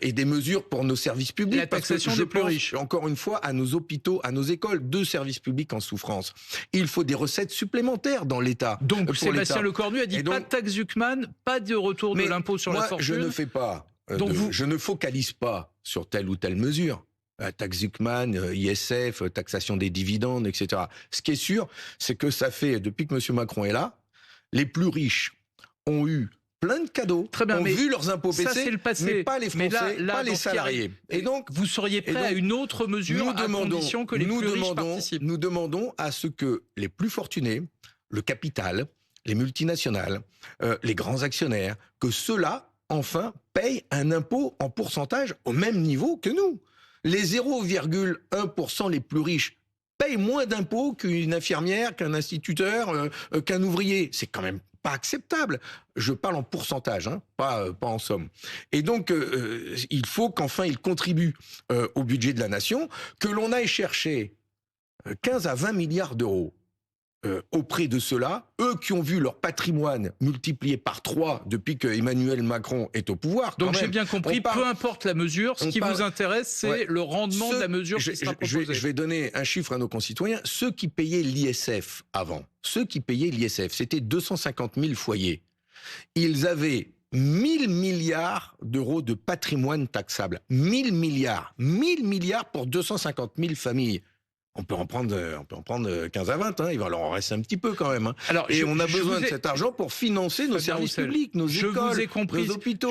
et des mesures pour nos services publics. La taxation des plus riches. Encore une fois, à nos hôpitaux, à nos écoles, 2 services publics en souffrance. Il faut des recettes supplémentaires dans l'État. Donc Sébastien Lecornu a dit donc, pas de taxe Zuckman, pas de retour de l'impôt sur la fortune. Je ne fais pas, je ne focalise pas sur telle ou telle mesure. Taxe Zuckman, ISF, taxation des dividendes, etc. Ce qui est sûr, c'est que ça fait, depuis que M. Macron est là, les plus riches ont eu plein de cadeaux, très bien, ont vu leurs impôts baisser, mais pas les Français, pas les salariés. Et donc, vous seriez prêt à une autre mesure à condition que les plus riches participent. Nous demandons à ce que les plus fortunés, le capital, les multinationales, les grands actionnaires, que ceux-là, enfin, payent un impôt en pourcentage au même niveau que nous. Les 0,1% les plus riches payent moins d'impôts qu'une infirmière, qu'un instituteur, qu'un ouvrier. C'est quand même pas acceptable. Je parle en pourcentage, hein, pas en somme. Et donc, il faut qu'enfin ils contribuent au budget de la nation, que l'on aille chercher 15 à 20 milliards d'euros auprès de ceux-là, eux qui ont vu leur patrimoine multiplié par 3 depuis que Emmanuel Macron est au pouvoir. Donc j'ai bien compris, peu importe la mesure, ce qui vous intéresse, c'est le rendement de la mesure qui sera proposée. Je vais donner un chiffre à nos concitoyens. Ceux qui payaient l'ISF avant, c'était 250 000 foyers. Ils avaient 1000 milliards d'euros de patrimoine taxable. 1000 milliards pour 250 000 familles. On peut en prendre 15 à 20, hein. Il va leur en rester un petit peu quand même. Hein. Alors, et on a besoin de cet argent pour financer nos services publics, nos écoles, nos hôpitaux.